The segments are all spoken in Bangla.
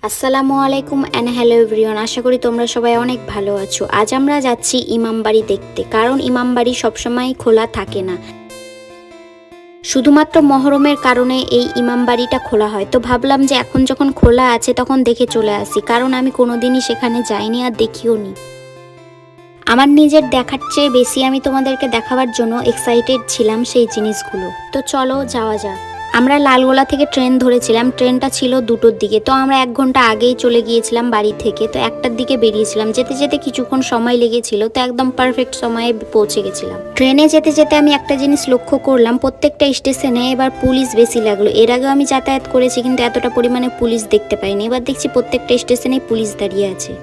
আসসালামু আলাইকুম এন্ড হ্যালো এভরিওয়ান, আশা করি তোমরা সবাই অনেক ভালো আছো। আজ আমরা যাচ্ছি ইমামবাড়ি দেখতে, কারণ ইমামবাড়ি সবসময় খোলা থাকে না, শুধুমাত্র মহরমের কারণে এই ইমামবাড়িটা খোলা হয়। তো ভাবলাম যে এখন যখন খোলা আছে তখন দেখে চলে আসি, কারণ আমি কোনোদিনই সেখানে যাইনি আর দেখিও নি। আমার নিজের দেখার চেয়ে বেশি আমি তোমাদেরকে দেখাবার জন্য এক্সাইটেড ছিলাম সেই জিনিসগুলো। তো চলো যাওয়া যাক। আমরা লালগোলা থেকে ট্রেন ধরেছিলাম, ট্রেনটা ছিল 2টোর দিকে। তো আমরা 1 ঘন্টা আগেই চলে গিয়েছিলাম বাড়ি থেকে, তো 1টার দিকে বেরিয়েছিলাম। যেতে যেতে কিছুক্ষণ সময় লেগেছিল, তো একদম পারফেক্ট সময়ে পৌঁছে গেছিলাম। ট্রেনে যেতে যেতে আমি একটা জিনিস লক্ষ্য করলাম, প্রত্যেকটা স্টেশনে এবার পুলিশ বেশি লাগলো। এর আগেও আমি যাতায়াত করেছি কিন্তু এতটা পরিমাণে পুলিশ দেখতে পাইনি। এবার দেখছি প্রত্যেকটা স্টেশনে পুলিশ দাঁড়িয়ে আছে।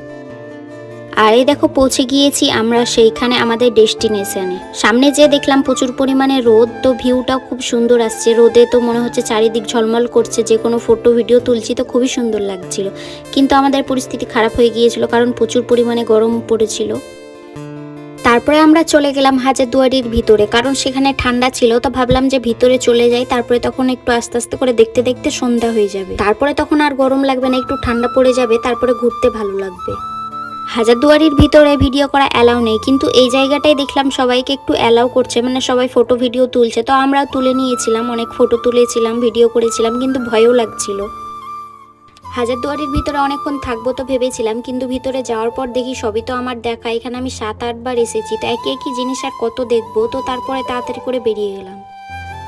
আর এই দেখো পৌঁছে গিয়েছি আমরা সেইখানে আমাদের ডেস্টিনেশনে। সামনে যে দেখলাম প্রচুর পরিমাণে রোদ, তো ভিউটাও খুব সুন্দর আসছে। রোদে তো মনে হচ্ছে চারিদিক ঝলমল করছে, যে কোনো ফটো ভিডিও তুলছি তো খুবই সুন্দর লাগছিল। কিন্তু আমাদের পরিস্থিতি খারাপ হয়ে গিয়েছিল, কারণ প্রচুর পরিমাণে গরম পড়েছিল। তারপরে আমরা চলে গেলাম হাজারদুয়ারির ভিতরে, কারণ সেখানে ঠান্ডা ছিল। তো ভাবলাম যে ভিতরে চলে যাই, তারপরে তখন একটু আস্তে আস্তে করে দেখতে দেখতে সন্ধ্যা হয়ে যাবে। তারপরে তখন আর গরম লাগবে না, একটু ঠান্ডা পড়ে যাবে, তারপরে ঘুরতে ভালো লাগবে। হাজারদুয়ারির ভিতরে ভিডিও করা অ্যালাউ নেই, কিন্তু এই জায়গাটাই দেখলাম সবাইকে একটু অ্যালাউ করছে, মানে সবাই ফটো ভিডিও তুলছে। তো আমরাও তুলে নিয়েছিলাম, অনেক ফটো তুলেছিলাম, ভিডিও করেছিলাম, কিন্তু ভয়ও লাগছিল। হাজারদুয়ারির ভিতরে অনেকক্ষণ থাকবো তো ভেবেছিলাম, কিন্তু ভিতরে যাওয়ার পর দেখি সবই তো আমার দেখা। এখানে আমি 7-8 বার এসেছি, তো একই একই জিনিস আর কত দেখবো। তো তারপরে তাড়াতাড়ি করে বেরিয়ে গেলাম।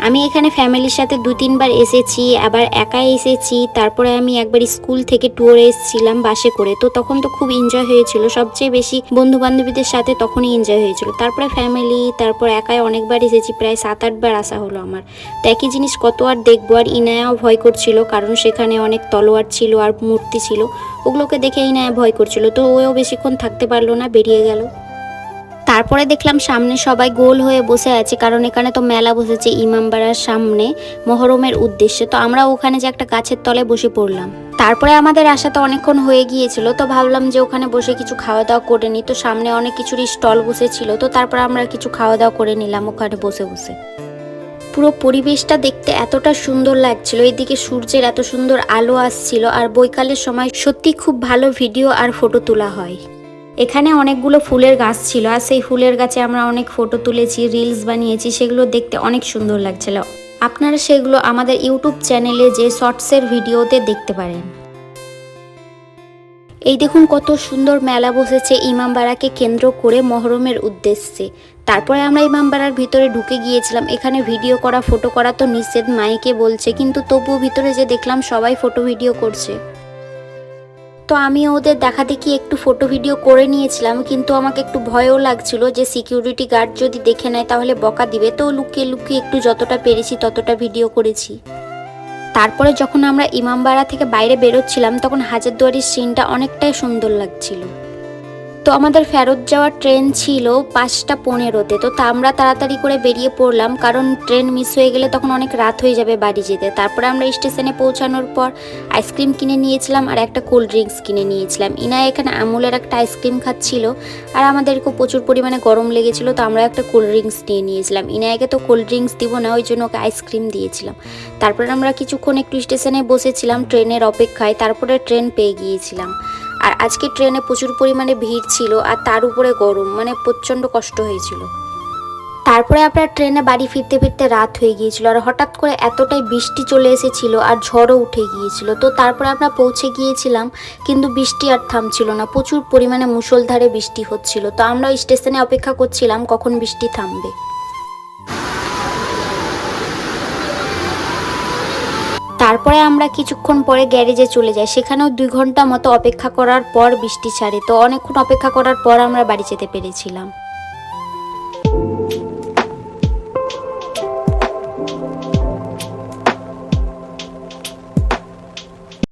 আমি এখানে ফ্যামিলির সাথে 2-3 বার এসেছি, আবার একা এসেছি। তারপরে আমি একবার স্কুল থেকে ট্যুরে এসেছিলাম বাসে করে, তো তখন তো খুব এনজয় হয়েছিল। সবচেয়ে বেশি বন্ধু বান্ধবীদের সাথে তখনই এনজয় হয়েছিল। তারপরে ফ্যামিলি, তারপর একাই অনেকবার এসেছি, প্রায় 7-8 বার আসা হলো আমার। তো একই জিনিস কত আর দেখবো। আর ইনায়াও ভয় করছিল, কারণ সেখানে অনেক তলোয়ার ছিল আর মূর্তি ছিল, ওগুলোকে দেখে ইনায়া ভয় করছিল। তো ওও বেশিক্ষণ থাকতে পারলো না, বেরিয়ে গেল। তারপরে দেখলাম সামনে সবাই গোল হয়ে বসে আছে, কারণ এখানে তো মেলা বসেছে ইমামবাড়ার সামনে মহরমের উদ্দেশ্যে। তো আমরা ওখানে যে একটা গাছের তলে বসে পড়লাম। তারপরে আমাদের আসা তো অনেকক্ষণ হয়ে গিয়েছিল, তো ভাবলাম যে ওখানে বসে কিছু খাওয়া দাওয়া করে নিই। তো সামনে অনেক কিছুরই স্টল বসেছিল, তো তারপরে আমরা কিছু খাওয়া দাওয়া করে নিলাম ওখানে বসে বসে। পুরো পরিবেশটা দেখতে এতটা সুন্দর লাগছিল, এইদিকে সূর্যের এত সুন্দর আলো আসছিল, আর বৈকালের সময় সত্যি খুব ভালো ভিডিও আর ফটো তোলা হয়। এখানে অনেকগুলো ফুলের গাছ ছিল, আর সেই ফুলের গাছে আমরা অনেক ফটো তুলেছি, রিলস বানিয়েছি, সেগুলো দেখতে অনেক সুন্দর লাগছিল। আপনারা সেগুলো আমাদের ইউটিউব চ্যানেলে যে শর্টসের ভিডিওতে দেখতে পারেন। এই দেখুন কত সুন্দর মেলা বসেছে ইমামবাড়াকে কেন্দ্র করে মহরমের উদ্দেশ্যে। তারপরে আমরা ইমামবাড়ার ভিতরে ঢুকে গিয়েছিলাম। এখানে ভিডিও করা, ফটো করা তো নিষেধ, মাইকে বলছে, কিন্তু তবুও ভিতরে যে দেখলাম সবাই ফটো ভিডিও করছে। তো আমি ওদের দেখা দেখি একটু ফটো ভিডিও করে নিয়েছিলাম, কিন্তু আমাকে একটু ভয়ও লাগছিল যে সিকিউরিটি গার্ড যদি দেখে নেয় তাহলে বকা দিবে। তো লুকিয়ে লুকিয়ে একটু যতটা পেরেছি ততটা ভিডিও করেছি। তারপরে যখন আমরা ইমামবাড়া থেকে বাইরে বেরোচ্ছিলাম, তখন হাজারদুয়ারির সিনটা অনেকটাই সুন্দর লাগছিল। তো আমাদের ফেরত যাওয়ার ট্রেন ছিল 5টা 15-তে। তো আমরা তাড়াতাড়ি করে বেরিয়ে পড়লাম, কারণ ট্রেন মিস হয়ে গেলে তখন অনেক রাত হয়ে যাবে বাড়ি যেতে। তারপরে আমরা স্টেশনে পৌঁছানোর পর আইসক্রিম কিনে নিয়েছিলাম আর একটা কোল্ড ড্রিঙ্কস কিনে নিয়েছিলাম। ইনা এখানে আমুলের একটা আইসক্রিম খাচ্ছিল, আর আমাদেরকেও প্রচুর পরিমাণে গরম লেগেছিল, তো আমরা একটা কোল্ড ড্রিঙ্কস নিয়ে নিয়েছিলাম। ইনায়াকে তো কোল্ড ড্রিঙ্কস দিব না, ওই জন্য ওকে আইসক্রিম দিয়েছিলাম। তারপরে আমরা কিছুক্ষণ একটু স্টেশনে বসেছিলাম ট্রেনের অপেক্ষায়, তারপরে ট্রেন পেয়ে গিয়েছিলাম। আর আজকে ট্রেনে প্রচুর পরিমাণে ভিড় ছিল, আর তার উপরে গরম, মানে প্রচণ্ড কষ্ট হয়েছিল। তারপরে আপনার ট্রেনে বাড়ি ফিরতে ফিরতে রাত হয়ে গিয়েছিল, আর হঠাৎ করে এতটাই বৃষ্টি চলে এসেছিল আর ঝড়ও উঠে গিয়েছিল। তো তারপরে আমরা পৌঁছে গিয়েছিলাম, কিন্তু বৃষ্টি আর থামছিল না, প্রচুর পরিমাণে মুষলধারে বৃষ্টি হচ্ছিল। তো আমরা স্টেশনে অপেক্ষা করছিলাম কখন বৃষ্টি থামবে। তারপরে আমরা কিছুক্ষণ পরে গ্যারেজে চলে যাই, সেখানেও 2 ঘন্টা মতো অপেক্ষা করার পর বৃষ্টি ছাড়ে। তো অনেকক্ষণ অপেক্ষা করার পর আমরা বাড়ি যেতে পেরেছিলাম।